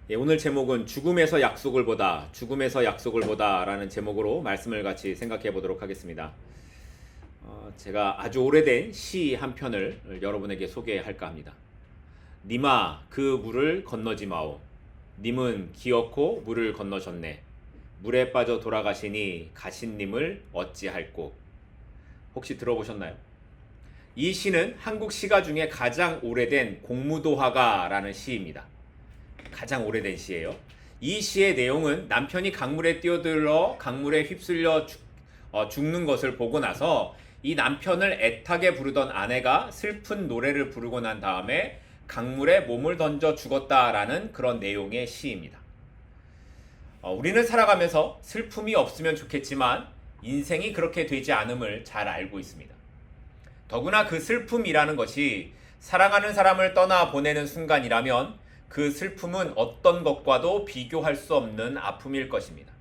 예, 오늘 제목은 죽음에서 약속을 보다, 죽음에서 약속을 보다 라는 제목으로 말씀을 같이 생각해 보도록 하겠습니다. 제가 아주 오래된 시 한 편을 여러분에게 소개할까 합니다. 님아 그 물을 건너지 마오. 님은 기어코 물을 건너셨네. 물에 빠져 돌아가시니 가신 님을 어찌할꼬. 혹시 들어보셨나요? 이 시는 한국 시가 중에 가장 오래된 공무도화가라는 시입니다. 가장 오래된 시예요. 이 시의 내용은 남편이 강물에 뛰어들어 강물에 휩쓸려 죽는 것을 보고 나서 이 남편을 애타게 부르던 아내가 슬픈 노래를 부르고 난 다음에 강물에 몸을 던져 죽었다라는 그런 내용의 시입니다. 우리는 살아가면서 슬픔이 없으면 좋겠지만 인생이 그렇게 되지 않음을 잘 알고 있습니다. 더구나 그 슬픔이라는 것이 사랑하는 사람을 떠나 보내는 순간이라면 그 슬픔은 어떤 것과도 비교할 수 없는 아픔일 것입니다.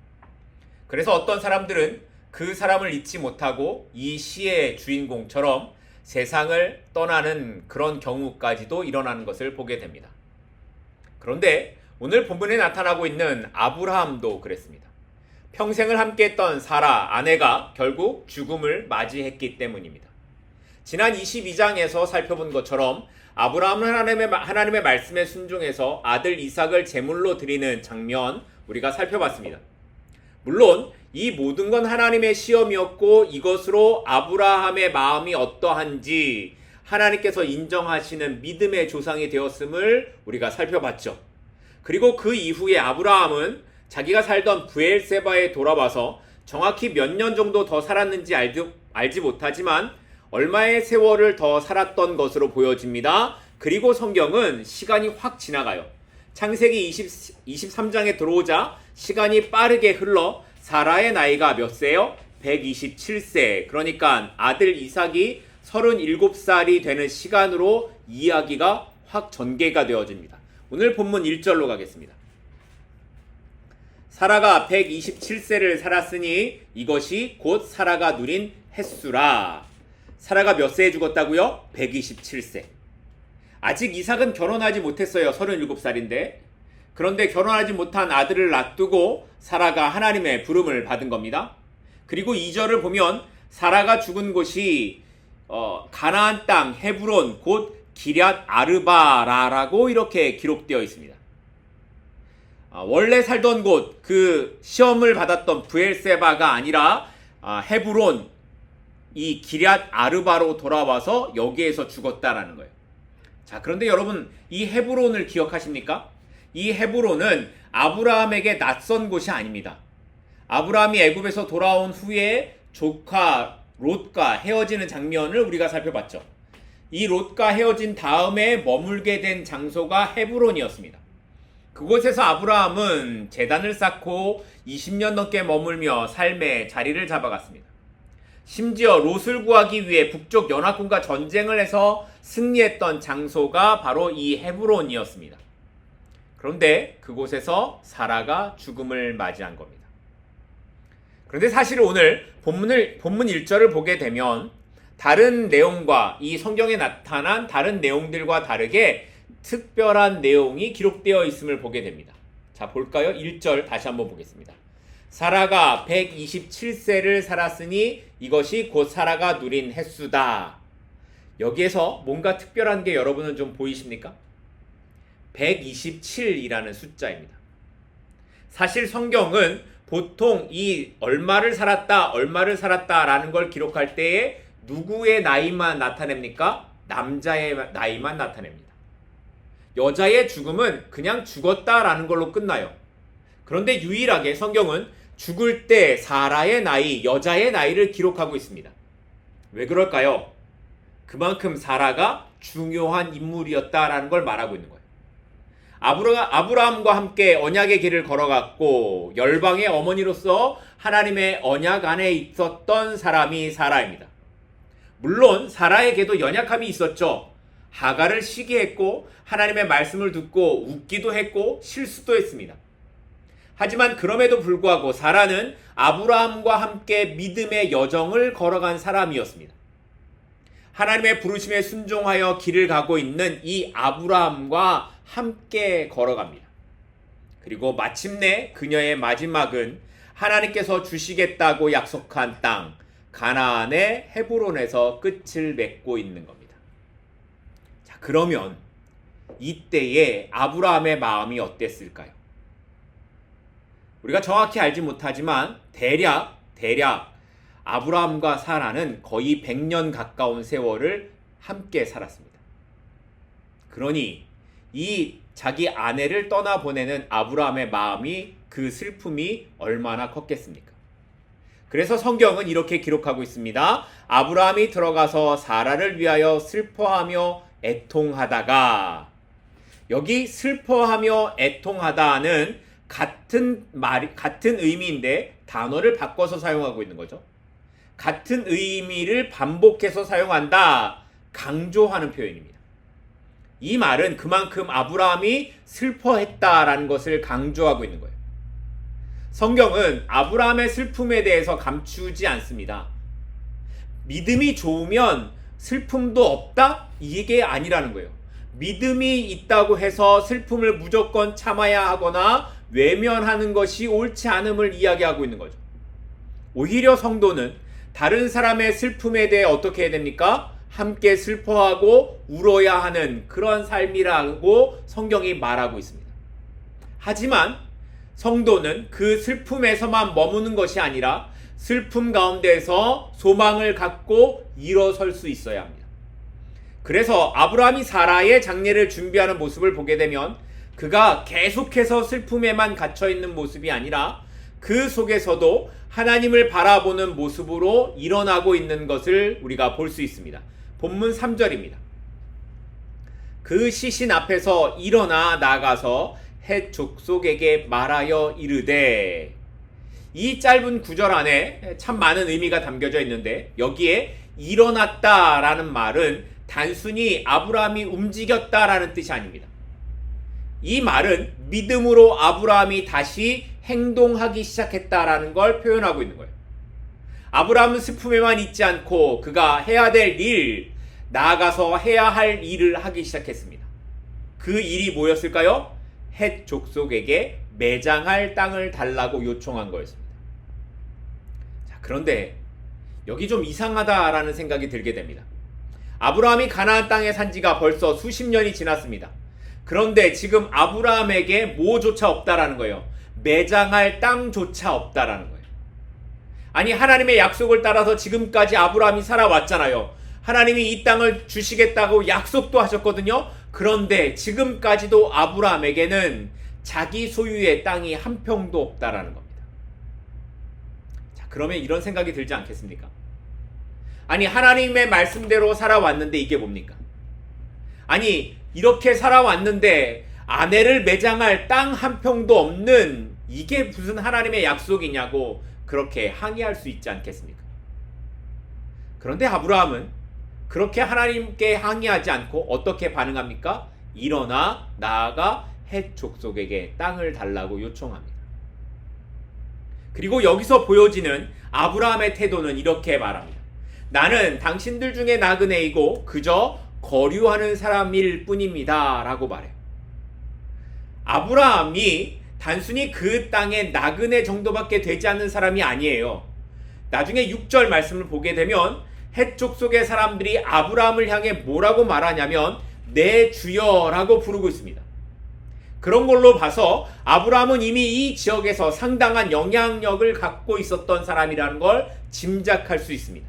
그래서 어떤 사람들은 그 사람을 잊지 못하고 이 시의 주인공처럼 세상을 떠나는 그런 경우까지도 일어나는 것을 보게 됩니다. 그런데 오늘 본문에 나타나고 있는 아브라함도 그랬습니다. 평생을 함께했던 사라 아내가 결국 죽음을 맞이했기 때문입니다. 지난 22장에서 살펴본 것처럼 아브라함은 하나님의 말씀에 순종해서 아들 이삭을 제물로 드리는 장면 우리가 살펴봤습니다. 물론 이 모든 건 하나님의 시험이었고 이것으로 아브라함의 마음이 어떠한지 하나님께서 인정하시는 믿음의 조상이 되었음을 우리가 살펴봤죠. 그리고 그 이후에 아브라함은 자기가 살던 브엘세바에 돌아와서 정확히 몇 년 정도 더 살았는지 알지 못하지만 얼마의 세월을 더 살았던 것으로 보여집니다. 그리고 성경은 시간이 확 지나가요. 창세기 23장에 들어오자 시간이 빠르게 흘러 사라의 나이가 몇 세요? 127세. 그러니까 아들 이삭이 37살이 되는 시간으로 이야기가 확 전개가 되어집니다. 오늘 본문 1절로 가겠습니다. 사라가 127세를 살았으니 이것이 곧 사라가 누린 햇수라. 사라가 몇 세에 죽었다고요? 127세. 아직 이삭은 결혼하지 못했어요. 37살인데. 그런데 결혼하지 못한 아들을 놔두고 사라가 하나님의 부름을 받은 겁니다. 그리고 2절을 보면 사라가 죽은 곳이 가나안 땅 헤브론 곧 기럇 아르바라라고 이렇게 기록되어 있습니다. 원래 살던 곳, 그 시험을 받았던 브엘세바가 아니라 헤브론 이 기럇 아르바로 돌아와서 여기에서 죽었다라는 거예요. 자, 그런데 여러분 이 헤브론을 기억하십니까? 이 헤브론은 아브라함에게 낯선 곳이 아닙니다. 아브라함이 애굽에서 돌아온 후에 조카 롯과 헤어지는 장면을 우리가 살펴봤죠. 이 롯과 헤어진 다음에 머물게 된 장소가 헤브론이었습니다. 그곳에서 아브라함은 제단을 쌓고 20년 넘게 머물며 삶의 자리를 잡아갔습니다. 심지어 롯을 구하기 위해 북쪽 연합군과 전쟁을 해서 승리했던 장소가 바로 이 헤브론이었습니다. 그런데 그곳에서 사라가 죽음을 맞이한 겁니다. 그런데 사실 오늘 본문 1절을 보게 되면 다른 내용과 이 성경에 나타난 다른 내용들과 다르게 특별한 내용이 기록되어 있음을 보게 됩니다. 자, 볼까요? 1절 다시 한번 보겠습니다. 사라가 127세를 살았으니 이것이 곧 사라가 누린 햇수다. 여기에서 뭔가 특별한 게 여러분은 좀 보이십니까? 127이라는 숫자입니다. 사실 성경은 보통 이 얼마를 살았다라는 걸 기록할 때에 누구의 나이만 나타냅니까? 남자의 나이만 나타냅니다. 여자의 죽음은 그냥 죽었다라는 걸로 끝나요. 그런데 유일하게 성경은 죽을 때 사라의 나이, 여자의 나이를 기록하고 있습니다. 왜 그럴까요? 그만큼 사라가 중요한 인물이었다라는 걸 말하고 있는 거예요. 아브라함과 함께 언약의 길을 걸어갔고 열방의 어머니로서 하나님의 언약 안에 있었던 사람이 사라입니다. 물론 사라에게도 연약함이 있었죠. 하갈을 시기했고 하나님의 말씀을 듣고 웃기도 했고 실수도 했습니다. 하지만 그럼에도 불구하고 사라는 아브라함과 함께 믿음의 여정을 걸어간 사람이었습니다. 하나님의 부르심에 순종하여 길을 가고 있는 이 아브라함과 함께 걸어갑니다. 그리고 마침내 그녀의 마지막은 하나님께서 주시겠다고 약속한 땅 가나안의 헤브론에서 끝을 맺고 있는 겁니다. 자, 그러면 이때의 아브라함의 마음이 어땠을까요? 우리가 정확히 알지 못하지만 대략 아브라함과 사라는 거의 100년 가까운 세월을 함께 살았습니다. 그러니 이 자기 아내를 떠나보내는 아브라함의 마음이, 그 슬픔이 얼마나 컸겠습니까? 그래서 성경은 이렇게 기록하고 있습니다. 아브라함이 들어가서 사라를 위하여 슬퍼하며 애통하다가, 여기 슬퍼하며 애통하다는 같은 의미인데 단어를 바꿔서 사용하고 있는 거죠. 같은 의미를 반복해서 사용한다, 강조하는 표현입니다. 이 말은 그만큼 아브라함이 슬퍼했다라는 것을 강조하고 있는 거예요. 성경은 아브라함의 슬픔에 대해서 감추지 않습니다. 믿음이 좋으면 슬픔도 없다? 이게 아니라는 거예요. 믿음이 있다고 해서 슬픔을 무조건 참아야 하거나 외면하는 것이 옳지 않음을 이야기하고 있는 거죠. 오히려 성도는 다른 사람의 슬픔에 대해 어떻게 해야 됩니까? 함께 슬퍼하고 울어야 하는 그런 삶이라고 성경이 말하고 있습니다. 하지만 성도는 그 슬픔에서만 머무는 것이 아니라 슬픔 가운데서 소망을 갖고 일어설 수 있어야 합니다. 그래서 아브라함이 사라의 장례를 준비하는 모습을 보게 되면 그가 계속해서 슬픔에만 갇혀있는 모습이 아니라 그 속에서도 하나님을 바라보는 모습으로 일어나고 있는 것을 우리가 볼 수 있습니다. 본문 3절입니다. 그 시신 앞에서 일어나 나가서 헷 족속에게 말하여 이르되, 이 짧은 구절 안에 참 많은 의미가 담겨져 있는데 여기에 일어났다라는 말은 단순히 아브라함이 움직였다라는 뜻이 아닙니다. 이 말은 믿음으로 아브라함이 다시 행동하기 시작했다라는 걸 표현하고 있는 거예요. 아브라함은 슬픔에만 있지 않고 그가 해야 될 일, 나아가서 해야 할 일을 하기 시작했습니다. 그 일이 뭐였을까요? 헷 족속에게 매장할 땅을 달라고 요청한 거였습니다. 자, 그런데 여기 좀 이상하다라는 생각이 들게 됩니다. 아브라함이 가나안 땅에 산 지가 벌써 수십 년이 지났습니다. 그런데 지금 아브라함에게 뭐조차 없다라는 거예요. 매장할 땅조차 없다라는 거예요. 아니, 하나님의 약속을 따라서 지금까지 아브라함이 살아왔잖아요. 하나님이 이 땅을 주시겠다고 약속도 하셨거든요. 그런데 지금까지도 아브라함에게는 자기 소유의 땅이 한 평도 없다라는 겁니다. 자, 그러면 이런 생각이 들지 않겠습니까? 아니, 하나님의 말씀대로 살아왔는데 이게 뭡니까? 아니, 이렇게 살아왔는데 아내를 매장할 땅 한 평도 없는 이게 무슨 하나님의 약속이냐고 그렇게 항의할 수 있지 않겠습니까? 그런데 아브라함은 그렇게 하나님께 항의하지 않고 어떻게 반응합니까? 일어나 나아가 헷 족속에게 땅을 달라고 요청합니다. 그리고 여기서 보여지는 아브라함의 태도는 이렇게 말합니다. 나는 당신들 중에 나그네이고 그저 거류하는 사람일 뿐입니다 라고 말해요. 아브라함이 단순히 그 땅의 나그네 정도밖에 되지 않는 사람이 아니에요. 나중에 6절 말씀을 보게 되면 헷 족속의 사람들이 아브라함을 향해 뭐라고 말하냐면 내 주여라고 부르고 있습니다. 그런 걸로 봐서 아브라함은 이미 이 지역에서 상당한 영향력을 갖고 있었던 사람이라는 걸 짐작할 수 있습니다.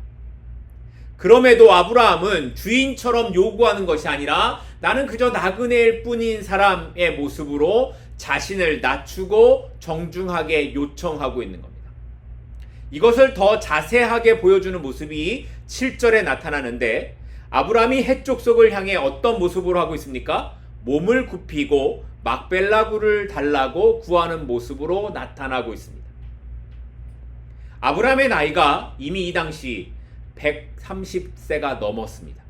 그럼에도 아브라함은 주인처럼 요구하는 것이 아니라 나는 그저 나그네일 뿐인 사람의 모습으로 자신을 낮추고 정중하게 요청하고 있는 겁니다. 이것을 더 자세하게 보여주는 모습이 7절에 나타나는데 아브라함이 헷 족속을 향해 어떤 모습으로 하고 있습니까? 몸을 굽히고 막벨라 굴을 달라고 구하는 모습으로 나타나고 있습니다. 아브라함의 나이가 이미 이 당시 130세가 넘었습니다.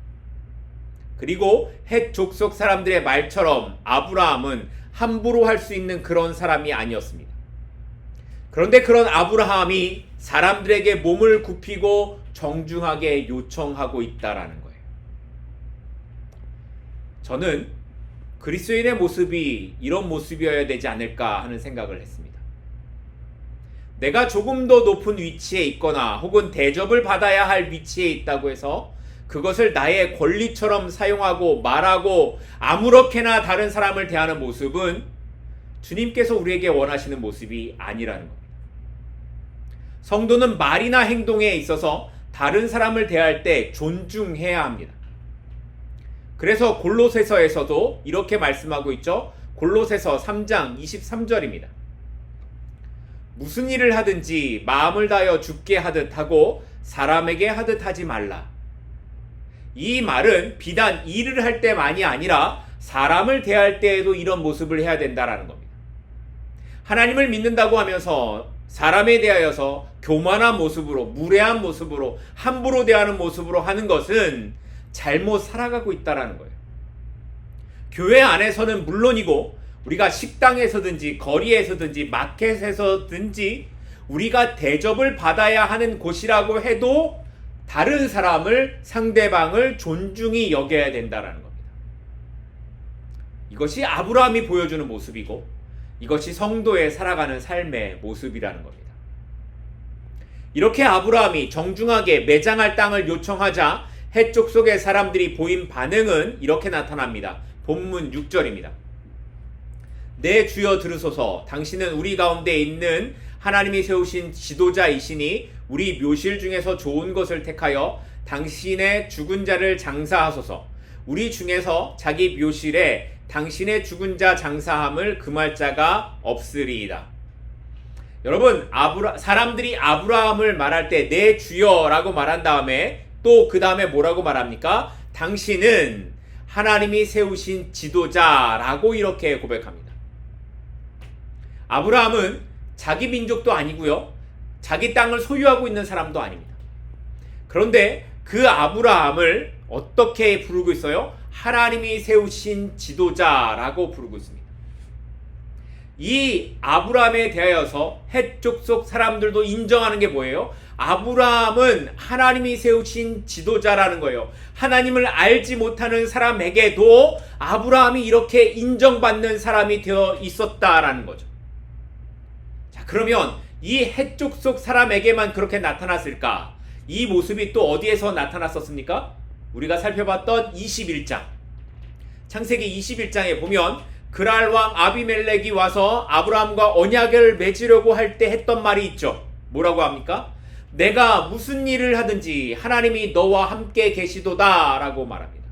그리고 헷 족속 사람들의 말처럼 아브라함은 함부로 할 수 있는 그런 사람이 아니었습니다. 그런데 그런 아브라함이 사람들에게 몸을 굽히고 정중하게 요청하고 있다라는 거예요. 저는 그리스도인의 모습이 이런 모습이어야 되지 않을까 하는 생각을 했습니다. 내가 조금 더 높은 위치에 있거나 혹은 대접을 받아야 할 위치에 있다고 해서 그것을 나의 권리처럼 사용하고 말하고 아무렇게나 다른 사람을 대하는 모습은 주님께서 우리에게 원하시는 모습이 아니라는 겁니다. 성도는 말이나 행동에 있어서 다른 사람을 대할 때 존중해야 합니다. 그래서 골로새서에서도 이렇게 말씀하고 있죠. 골로새서 3장 23절입니다. 무슨 일을 하든지 마음을 다하여 주께 하듯 하고 사람에게 하듯 하지 말라. 이 말은 비단 일을 할 때만이 아니라 사람을 대할 때에도 이런 모습을 해야 된다라는 겁니다. 하나님을 믿는다고 하면서 사람에 대하여서 교만한 모습으로, 무례한 모습으로, 함부로 대하는 모습으로 하는 것은 잘못 살아가고 있다라는 거예요. 교회 안에서는 물론이고 우리가 식당에서든지 거리에서든지 마켓에서든지 우리가 대접을 받아야 하는 곳이라고 해도 다른 사람을, 상대방을 존중히 여겨야 된다라는 겁니다. 이것이 아브라함이 보여주는 모습이고 이것이 성도의 살아가는 삶의 모습이라는 겁니다. 이렇게 아브라함이 정중하게 매장할 땅을 요청하자 해쪽 속의 사람들이 보인 반응은 이렇게 나타납니다. 본문 6절입니다. 내 주여 들으소서. 당신은 우리 가운데 있는 하나님이 세우신 지도자이시니 우리 묘실 중에서 좋은 것을 택하여 당신의 죽은 자를 장사하소서. 우리 중에서 자기 묘실에 당신의 죽은 자 장사함을 금할 자가 없으리이다. 여러분, 사람들이 아브라함을 말할 때 내 주여라고 말한 다음에 또 그 다음에 뭐라고 말합니까? 당신은 하나님이 세우신 지도자라고 이렇게 고백합니다. 아브라함은 자기 민족도 아니고요, 자기 땅을 소유하고 있는 사람도 아닙니다. 그런데 그 아브라함을 어떻게 부르고 있어요? 하나님이 세우신 지도자라고 부르고 있습니다. 이 아브라함에 대하여서 해쪽 속 사람들도 인정하는 게 뭐예요? 아브라함은 하나님이 세우신 지도자라는 거예요. 하나님을 알지 못하는 사람에게도 아브라함이 이렇게 인정받는 사람이 되어 있었다라는 거죠. 자, 그러면 이 해쪽 속 사람에게만 그렇게 나타났을까? 이 모습이 또 어디에서 나타났었습니까? 우리가 살펴봤던 21장, 창세기 21장에 보면 그랄 왕 아비멜렉이 와서 아브라함과 언약을 맺으려고 할 때 했던 말이 있죠. 뭐라고 합니까? 내가 무슨 일을 하든지 하나님이 너와 함께 계시도다 라고 말합니다.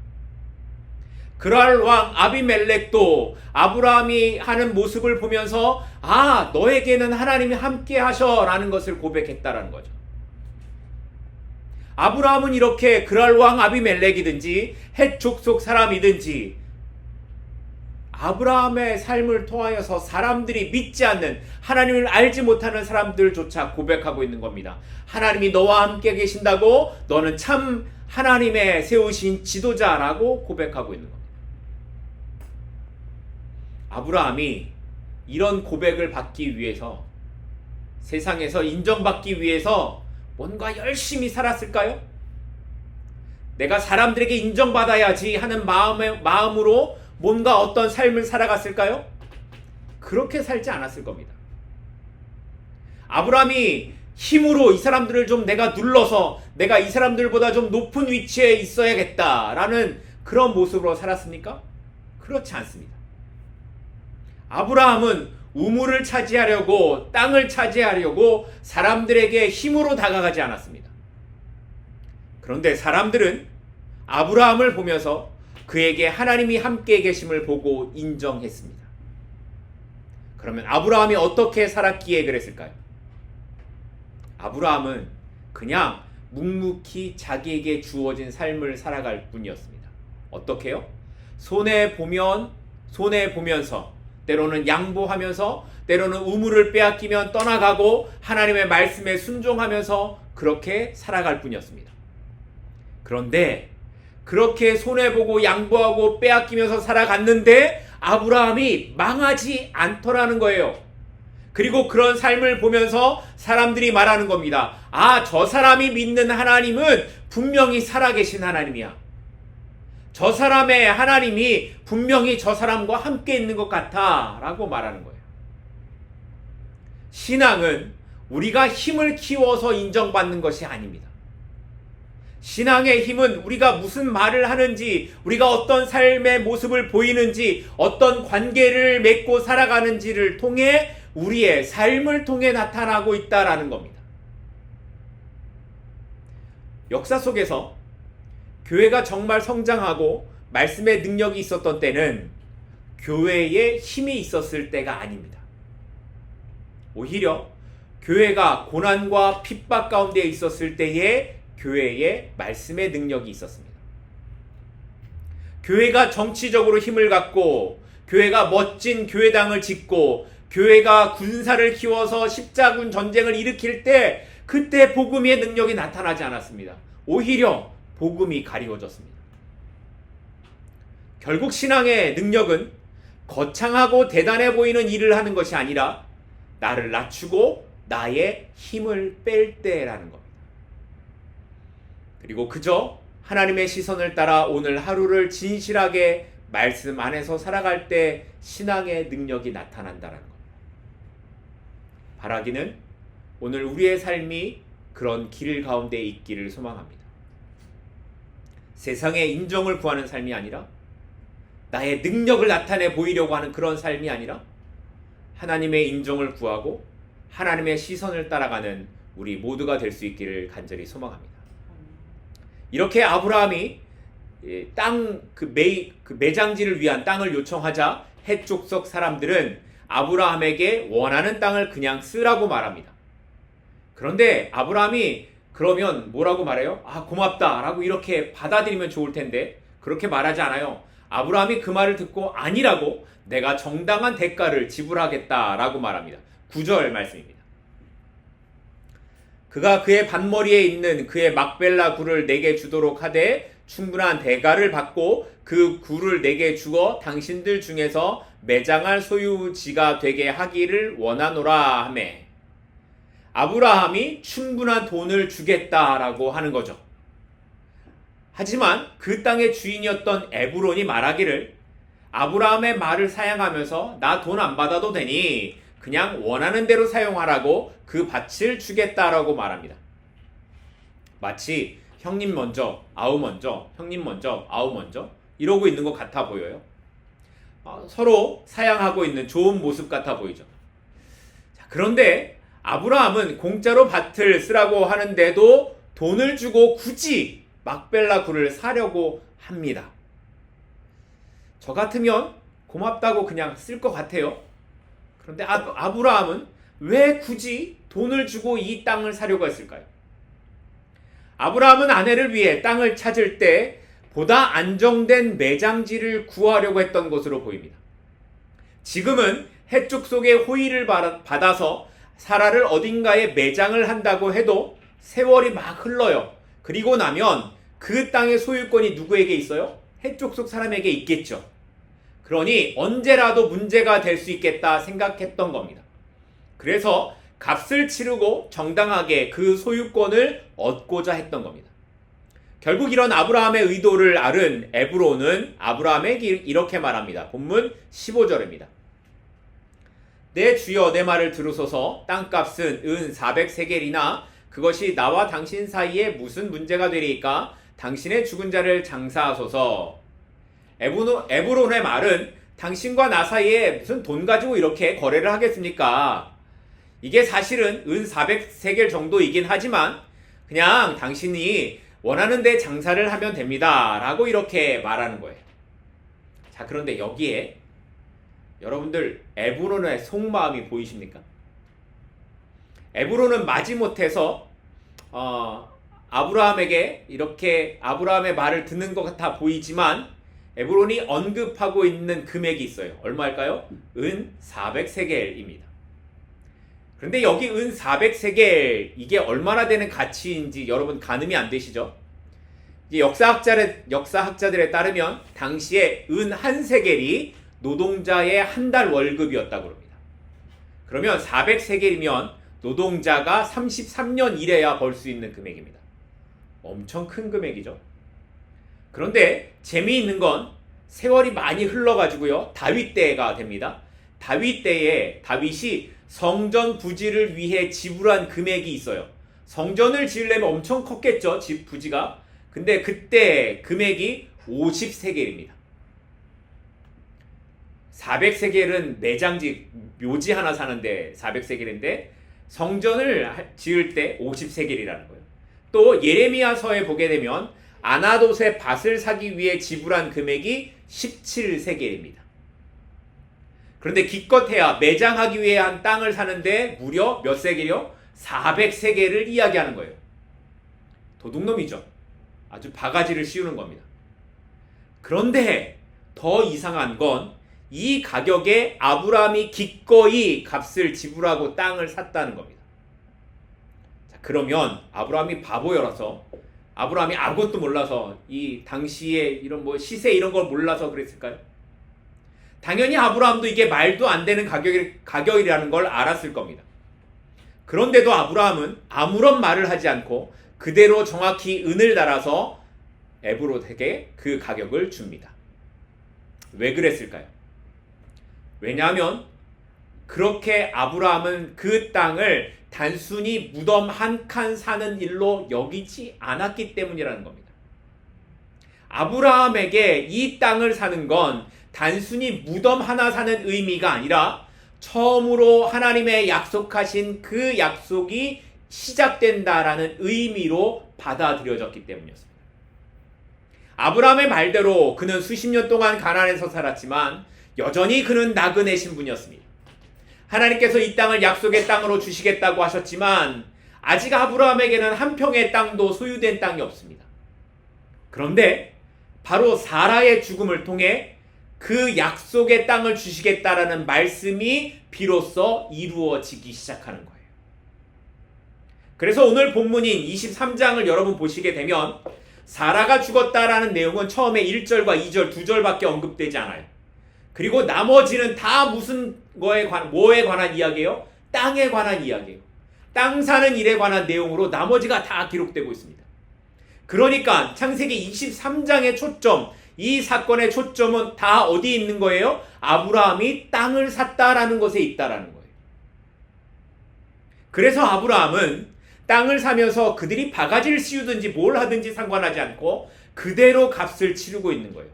그랄 왕 아비멜렉도 아브라함이 하는 모습을 보면서 너에게는 하나님이 함께 하셔 라는 것을 고백했다라는 거죠. 아브라함은 이렇게 그랄 왕 아비멜렉이든지 해족 속 사람이든지 아브라함의 삶을 통하여서 사람들이 믿지 않는, 하나님을 알지 못하는 사람들조차 고백하고 있는 겁니다. 하나님이 너와 함께 계신다고, 너는 참 하나님의 세우신 지도자라고 고백하고 있는 겁니다. 아브라함이 이런 고백을 받기 위해서, 세상에서 인정받기 위해서 뭔가 열심히 살았을까요? 내가 사람들에게 인정받아야지 하는 마음으로 뭔가 어떤 삶을 살아갔을까요? 그렇게 살지 않았을 겁니다. 아브라함이 힘으로 이 사람들을 좀 내가 눌러서 내가 이 사람들보다 좀 높은 위치에 있어야겠다라는 그런 모습으로 살았습니까? 그렇지 않습니다. 아브라함은 우물을 차지하려고, 땅을 차지하려고 사람들에게 힘으로 다가가지 않았습니다. 그런데 사람들은 아브라함을 보면서 그에게 하나님이 함께 계심을 보고 인정했습니다. 그러면 아브라함이 어떻게 살았기에 그랬을까요? 아브라함은 그냥 묵묵히 자기에게 주어진 삶을 살아갈 뿐이었습니다. 어떻게요? 손해보면서 때로는 양보하면서 때로는 우물을 빼앗기면 떠나가고 하나님의 말씀에 순종하면서 그렇게 살아갈 뿐이었습니다. 그런데 그렇게 손해보고 양보하고 빼앗기면서 살아갔는데 아브라함이 망하지 않더라는 거예요. 그리고 그런 삶을 보면서 사람들이 말하는 겁니다. 저 사람이 믿는 하나님은 분명히 살아계신 하나님이야. 저 사람의 하나님이 분명히 저 사람과 함께 있는 것 같아 라고 말하는 거예요. 신앙은 우리가 힘을 키워서 인정받는 것이 아닙니다. 신앙의 힘은 우리가 무슨 말을 하는지, 우리가 어떤 삶의 모습을 보이는지, 어떤 관계를 맺고 살아가는지를 통해 우리의 삶을 통해 나타나고 있다라는 겁니다. 역사 속에서 교회가 정말 성장하고 말씀의 능력이 있었던 때는 교회에 힘이 있었을 때가 아닙니다. 오히려 교회가 고난과 핍박 가운데 있었을 때에 교회에 말씀의 능력이 있었습니다. 교회가 정치적으로 힘을 갖고, 교회가 멋진 교회당을 짓고, 교회가 군사를 키워서 십자군 전쟁을 일으킬 때 그때 복음의 능력이 나타나지 않았습니다. 오히려 복음이 가리워졌습니다. 결국 신앙의 능력은 거창하고 대단해 보이는 일을 하는 것이 아니라 나를 낮추고 나의 힘을 뺄 때라는 겁니다. 그리고 그저 하나님의 시선을 따라 오늘 하루를 진실하게 말씀 안에서 살아갈 때 신앙의 능력이 나타난다는 겁니다. 바라기는 오늘 우리의 삶이 그런 길 가운데 있기를 소망합니다. 세상의 인정을 구하는 삶이 아니라, 나의 능력을 나타내 보이려고 하는 그런 삶이 아니라, 하나님의 인정을 구하고 하나님의 시선을 따라가는 우리 모두가 될 수 있기를 간절히 소망합니다. 이렇게 아브라함이 매장지를 위한 땅을 요청하자 헷족속 사람들은 아브라함에게 원하는 땅을 그냥 쓰라고 말합니다. 그런데 아브라함이 그러면 뭐라고 말해요? 아, 고맙다 라고 이렇게 받아들이면 좋을 텐데 그렇게 말하지 않아요. 아브라함이 그 말을 듣고 아니라고, 내가 정당한 대가를 지불하겠다 라고 말합니다. 9절 말씀입니다. 그가 그의 밭머리에 있는 그의 막벨라 굴을 내게 주도록 하되 충분한 대가를 받고 그 굴을 내게 주어 당신들 중에서 매장할 소유지가 되게 하기를 원하노라 하매, 아브라함이 충분한 돈을 주겠다라고 하는 거죠. 하지만 그 땅의 주인이었던 에브론이 말하기를, 아브라함의 말을 사양하면서 나 돈 안 받아도 되니 그냥 원하는 대로 사용하라고 그 밭을 주겠다라고 말합니다. 마치 형님 먼저, 아우 먼저, 형님 먼저, 아우 먼저 이러고 있는 것 같아 보여요. 서로 사양하고 있는 좋은 모습 같아 보이죠. 자, 그런데 아브라함은 공짜로 밭을 쓰라고 하는데도 돈을 주고 굳이 막벨라 굴을 사려고 합니다. 저 같으면 고맙다고 그냥 쓸 것 같아요. 그런데 아브라함은 왜 굳이 돈을 주고 이 땅을 사려고 했을까요? 아브라함은 아내를 위해 땅을 찾을 때 보다 안정된 매장지를 구하려고 했던 것으로 보입니다. 지금은 해쪽 속의 호의를 받아서 사라를 어딘가에 매장을 한다고 해도 세월이 막 흘러요. 그리고 나면 그 땅의 소유권이 누구에게 있어요? 해쪽 속 사람에게 있겠죠. 그러니 언제라도 문제가 될 수 있겠다 생각했던 겁니다. 그래서 값을 치르고 정당하게 그 소유권을 얻고자 했던 겁니다. 결국 이런 아브라함의 의도를 알은 에브론은 아브라함에게 이렇게 말합니다. 본문 15절입니다. 내 주여 내 말을 들으소서. 땅값은 은 400세겔이나 그것이 나와 당신 사이에 무슨 문제가 되리까? 당신의 죽은 자를 장사하소서. 에브론의 말은 당신과 나 사이에 무슨 돈 가지고 이렇게 거래를 하겠습니까? 이게 사실은 은 400세겔 정도이긴 하지만 그냥 당신이 원하는 데 장사를 하면 됩니다 라고 이렇게 말하는 거예요. 자, 그런데 여기에 여러분들 에브론의 속마음이 보이십니까? 에브론은 마지못해서 아브라함에게 이렇게 아브라함의 말을 듣는 것 같아 보이지만 에브론이 언급하고 있는 금액이 있어요. 얼마일까요? 은 400세겔입니다. 그런데 여기 은 400세겔 이게 얼마나 되는 가치인지 여러분 가늠이 안 되시죠? 이제 역사학자들에 따르면 당시에 은 한 세겔이 노동자의 한 달 월급이었다고 합니다. 그러면 400세겔이면 노동자가 33년 일해야 벌 수 있는 금액입니다. 엄청 큰 금액이죠. 그런데 재미있는 건 세월이 많이 흘러가지고요. 다윗 때가 됩니다. 다윗 때에 다윗이 성전 부지를 위해 지불한 금액이 있어요. 성전을 지으려면 엄청 컸겠죠. 집 부지가. 근데 그때 금액이 50세겔입니다. 400세겔은 매장지 묘지 하나 사는데 400세겔인데 성전을 지을 때 50세겔이라는 거예요. 또 예레미야서에 보게 되면 아나돗의 밭을 사기 위해 지불한 금액이 17세겔입니다. 그런데 기껏해야 매장하기 위해 한 땅을 사는데 무려 몇 세겔이요? 400세겔을 이야기하는 거예요. 도둑놈이죠. 아주 바가지를 씌우는 겁니다. 그런데 더 이상한 건 이 가격에 아브라함이 기꺼이 값을 지불하고 땅을 샀다는 겁니다. 자, 그러면 아브라함이 바보여라서, 아브라함이 아무것도 몰라서, 이 당시에 이런 뭐 시세 이런 걸 몰라서 그랬을까요? 당연히 아브라함도 이게 말도 안 되는 가격이라는 걸 알았을 겁니다. 그런데도 아브라함은 아무런 말을 하지 않고 그대로 정확히 은을 달아서 에브롯에게 그 가격을 줍니다. 왜 그랬을까요? 왜냐하면 그렇게 아브라함은 그 땅을 단순히 무덤 한 칸 사는 일로 여기지 않았기 때문이라는 겁니다. 아브라함에게 이 땅을 사는 건 단순히 무덤 하나 사는 의미가 아니라 처음으로 하나님의 약속하신 그 약속이 시작된다라는 의미로 받아들여졌기 때문이었습니다. 아브라함의 말대로 그는 수십 년 동안 가나안에서 살았지만 여전히 그는 나그네 신분이었습니다. 하나님께서 이 땅을 약속의 땅으로 주시겠다고 하셨지만 아직 아브라함에게는 한 평의 땅도 소유된 땅이 없습니다. 그런데 바로 사라의 죽음을 통해 그 약속의 땅을 주시겠다라는 말씀이 비로소 이루어지기 시작하는 거예요. 그래서 오늘 본문인 23장을 여러분 보시게 되면 사라가 죽었다라는 내용은 처음에 1절과 2절, 2절밖에 언급되지 않아요. 그리고 나머지는 다 무슨 뭐에 관한 이야기예요? 땅에 관한 이야기예요. 땅 사는 일에 관한 내용으로 나머지가 다 기록되고 있습니다. 그러니까 창세기 23장의 초점, 이 사건의 초점은 다 어디 있는 거예요? 아브라함이 땅을 샀다라는 것에 있다라는 거예요. 그래서 아브라함은 땅을 사면서 그들이 바가지를 씌우든지 뭘 하든지 상관하지 않고 그대로 값을 치르고 있는 거예요.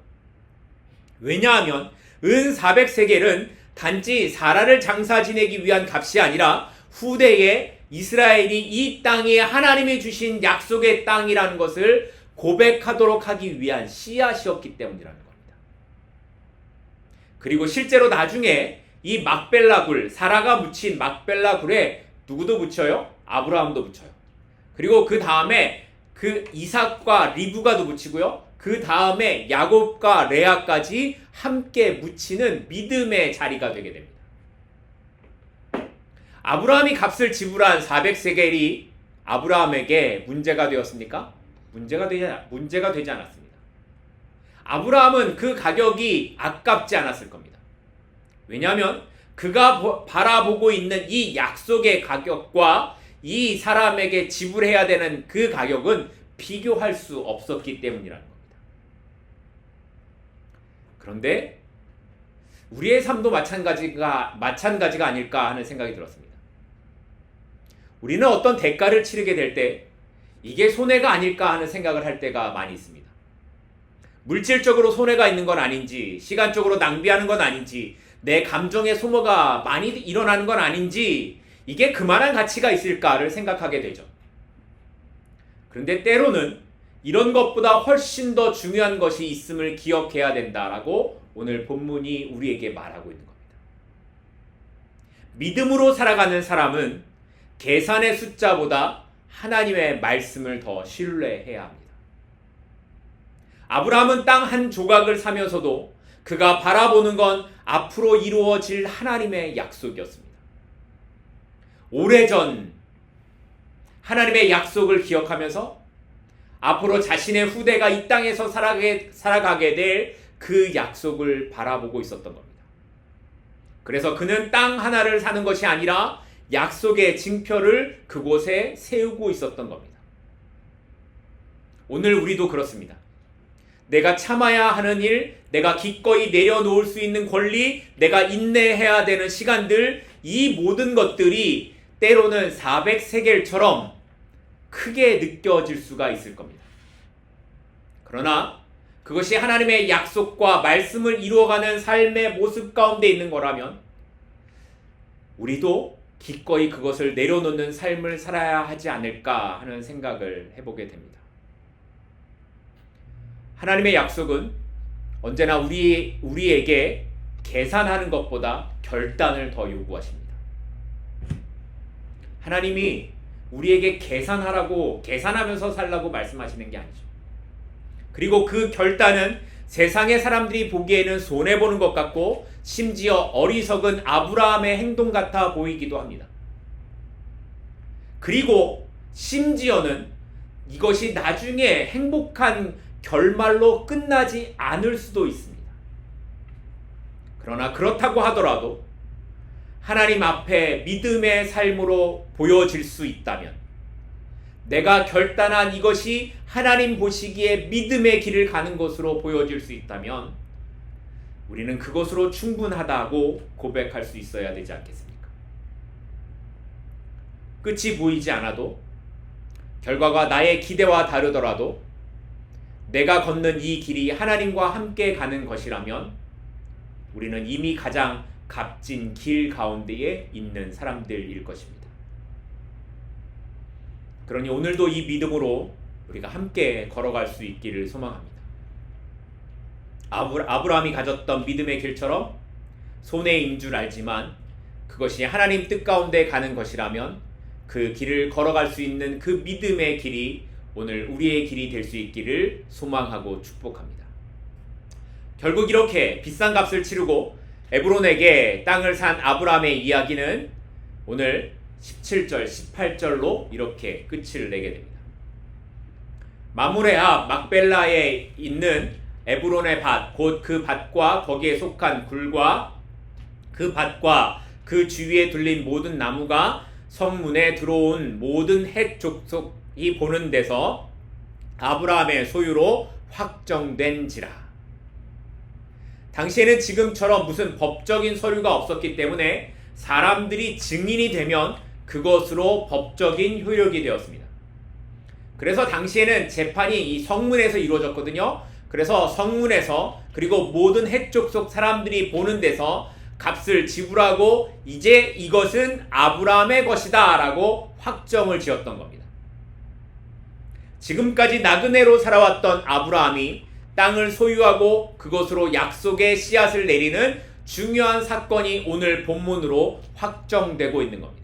왜냐하면 은 400세겔은 단지 사라를 장사 지내기 위한 값이 아니라 후대에 이스라엘이 이 땅이 하나님이 주신 약속의 땅이라는 것을 고백하도록 하기 위한 씨앗이었기 때문이라는 겁니다. 그리고 실제로 나중에 이 막벨라 굴, 사라가 묻힌 막벨라 굴에 누구도 묻혀요? 아브라함도 묻혀요. 그리고 그 다음에 그 이삭과 리브가도 묻히고요. 그 다음에 야곱과 레아까지 함께 묻히는 믿음의 자리가 되게 됩니다. 아브라함이 값을 지불한 400세겔이 아브라함에게 문제가 되었습니까? 문제가 되지 않았습니다. 아브라함은 그 가격이 아깝지 않았을 겁니다. 왜냐하면 그가 바라보고 있는 이 약속의 가격과 이 사람에게 지불해야 되는 그 가격은 비교할 수 없었기 때문이라는 겁니다. 그런데 우리의 삶도 마찬가지가 아닐까 하는 생각이 들었습니다. 우리는 어떤 대가를 치르게 될 때 이게 손해가 아닐까 하는 생각을 할 때가 많이 있습니다. 물질적으로 손해가 있는 건 아닌지, 시간적으로 낭비하는 건 아닌지, 내 감정의 소모가 많이 일어나는 건 아닌지, 이게 그만한 가치가 있을까를 생각하게 되죠. 그런데 때로는 이런 것보다 훨씬 더 중요한 것이 있음을 기억해야 된다라고 오늘 본문이 우리에게 말하고 있는 겁니다. 믿음으로 살아가는 사람은 계산의 숫자보다 하나님의 말씀을 더 신뢰해야 합니다. 아브라함은 땅 한 조각을 사면서도 그가 바라보는 건 앞으로 이루어질 하나님의 약속이었습니다. 오래전 하나님의 약속을 기억하면서 앞으로 자신의 후대가 이 땅에서 살아가게 될 그 약속을 바라보고 있었던 겁니다. 그래서 그는 땅 하나를 사는 것이 아니라 약속의 징표를 그곳에 세우고 있었던 겁니다. 오늘 우리도 그렇습니다. 내가 참아야 하는 일, 내가 기꺼이 내려놓을 수 있는 권리, 내가 인내해야 되는 시간들, 이 모든 것들이 때로는 400세겔처럼 크게 느껴질 수가 있을 겁니다. 그러나 그것이 하나님의 약속과 말씀을 이루어가는 삶의 모습 가운데 있는 거라면 우리도 기꺼이 그것을 내려놓는 삶을 살아야 하지 않을까 하는 생각을 해보게 됩니다. 하나님의 약속은 언제나 우리에게 계산하는 것보다 결단을 더 요구하십니다. 하나님이 우리에게 계산하면서 살라고 말씀하시는 게 아니죠. 그리고 그 결단은 세상의 사람들이 보기에는 손해보는 것 같고 심지어 어리석은 아브라함의 행동 같아 보이기도 합니다. 그리고 심지어는 이것이 나중에 행복한 결말로 끝나지 않을 수도 있습니다. 그러나 그렇다고 하더라도 하나님 앞에 믿음의 삶으로 보여질 수 있다면, 내가 결단한 이것이 하나님 보시기에 믿음의 길을 가는 것으로 보여질 수 있다면 우리는 그것으로 충분하다고 고백할 수 있어야 되지 않겠습니까? 끝이 보이지 않아도, 결과가 나의 기대와 다르더라도 내가 걷는 이 길이 하나님과 함께 가는 것이라면 우리는 이미 가장 값진 길 가운데에 있는 사람들일 것입니다. 그러니 오늘도 이 믿음으로 우리가 함께 걸어갈 수 있기를 소망합니다. 아브라함이 가졌던 믿음의 길처럼 손해인 줄 알지만 그것이 하나님 뜻 가운데 가는 것이라면 그 길을 걸어갈 수 있는 그 믿음의 길이 오늘 우리의 길이 될 수 있기를 소망하고 축복합니다. 결국 이렇게 비싼 값을 치르고 에브론에게 땅을 산 아브라함의 이야기는 오늘 17절, 18절로 이렇게 끝을 내게 됩니다. 마므레 앞 막벨라에 있는 에브론의 밭, 곧 그 밭과 거기에 속한 굴과 그 밭과 그 주위에 둘린 모든 나무가 성문에 들어온 모든 헷 족속이 보는 데서 아브라함의 소유로 확정된지라. 당시에는 지금처럼 무슨 법적인 서류가 없었기 때문에 사람들이 증인이 되면 그것으로 법적인 효력이 되었습니다. 그래서 당시에는 재판이 이 성문에서 이루어졌거든요. 그래서 성문에서, 그리고 모든 헷 족속 사람들이 보는 데서 값을 지불하고 이제 이것은 아브라함의 것이다 라고 확정을 지었던 겁니다. 지금까지 나그네로 살아왔던 아브라함이 땅을 소유하고 그것으로 약속의 씨앗을 내리는 중요한 사건이 오늘 본문으로 확정되고 있는 겁니다.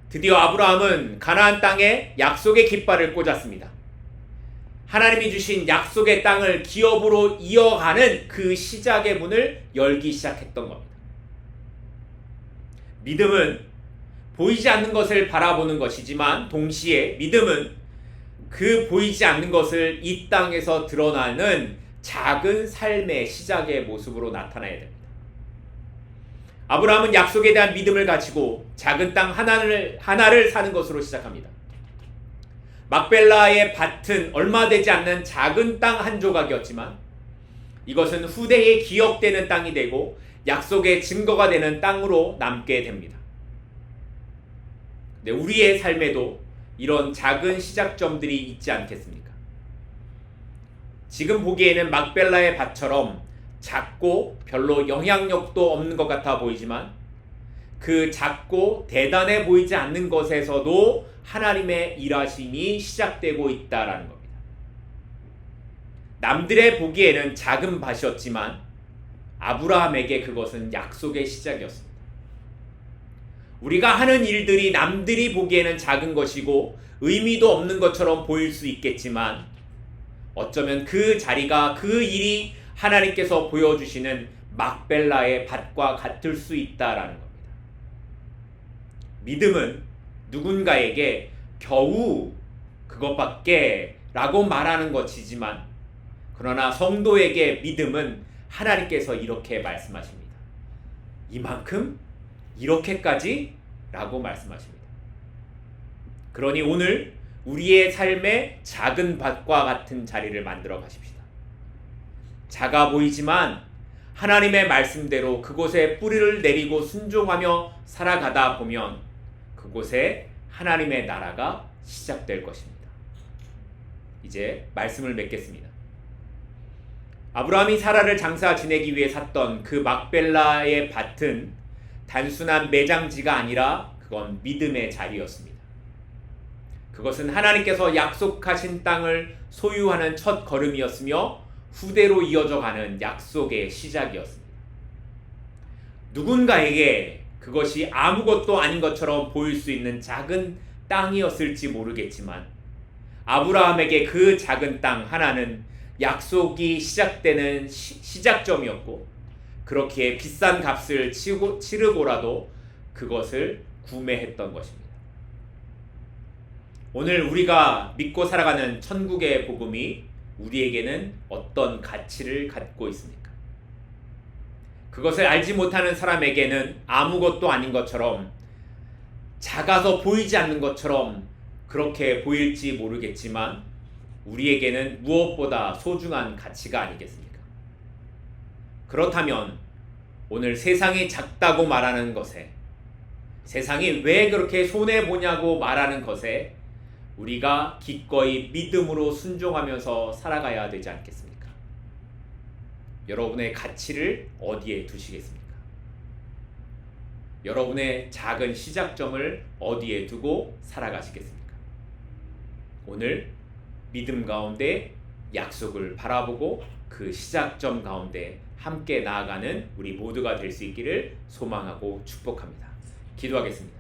드디어 아브라함은 가나안 땅에 약속의 깃발을 꽂았습니다. 하나님이 주신 약속의 땅을 기업으로 이어가는 그 시작의 문을 열기 시작했던 겁니다. 믿음은 보이지 않는 것을 바라보는 것이지만 동시에 믿음은 그 보이지 않는 것을 이 땅에서 드러나는 작은 삶의 시작의 모습으로 나타나야 됩니다. 아브라함은 약속에 대한 믿음을 가지고 작은 땅 하나를 사는 것으로 시작합니다. 막벨라의 밭은 얼마 되지 않는 작은 땅 한 조각이었지만 이것은 후대에 기억되는 땅이 되고 약속의 증거가 되는 땅으로 남게 됩니다. 네, 우리의 삶에도 이런 작은 시작점들이 있지 않겠습니까? 지금 보기에는 막벨라의 밭처럼 작고 별로 영향력도 없는 것 같아 보이지만 그 작고 대단해 보이지 않는 것에서도 하나님의 일하심이 시작되고 있다라는 겁니다. 남들의 보기에는 작은 밭이었지만 아브라함에게 그것은 약속의 시작이었습니다. 우리가 하는 일들이 남들이 보기에는 작은 것이고 의미도 없는 것처럼 보일 수 있겠지만 어쩌면 그 자리가, 그 일이 하나님께서 보여주시는 막벨라의 밭과 같을 수 있다라는 겁니다. 믿음은 누군가에게 겨우 그것밖에 라고 말하는 것이지만 그러나 성도에게 믿음은 하나님께서 이렇게 말씀하십니다. 이만큼? 이렇게까지? 라고 말씀하십니다. 그러니 오늘 우리의 삶의 작은 밭과 같은 자리를 만들어 가십시다. 작아 보이지만 하나님의 말씀대로 그곳에 뿌리를 내리고 순종하며 살아가다 보면 그곳에 하나님의 나라가 시작될 것입니다. 이제 말씀을 맺겠습니다. 아브라함이 사라를 장사 지내기 위해 샀던 그 막벨라의 밭은 단순한 매장지가 아니라 그건 믿음의 자리였습니다. 그것은 하나님께서 약속하신 땅을 소유하는 첫 걸음이었으며 후대로 이어져 가는 약속의 시작이었습니다. 누군가에게 그것이 아무것도 아닌 것처럼 보일 수 있는 작은 땅이었을지 모르겠지만 아브라함에게 그 작은 땅 하나는 약속이 시작되는 시작점이었고 그렇게 비싼 값을 치르고라도 그것을 구매했던 것입니다. 오늘 우리가 믿고 살아가는 천국의 복음이 우리에게는 어떤 가치를 갖고 있습니까? 그것을 알지 못하는 사람에게는 아무것도 아닌 것처럼 작아서 보이지 않는 것처럼 그렇게 보일지 모르겠지만 우리에게는 무엇보다 소중한 가치가 아니겠습니까? 그렇다면 오늘 세상이 작다고 말하는 것에, 세상이 왜 그렇게 손해보냐고 말하는 것에 우리가 기꺼이 믿음으로 순종하면서 살아가야 되지 않겠습니까? 여러분의 가치를 어디에 두시겠습니까? 여러분의 작은 시작점을 어디에 두고 살아가시겠습니까? 오늘 믿음 가운데 약속을 바라보고 그 시작점 가운데 함께 나아가는 우리 모두가 될 수 있기를 소망하고 축복합니다. 기도하겠습니다.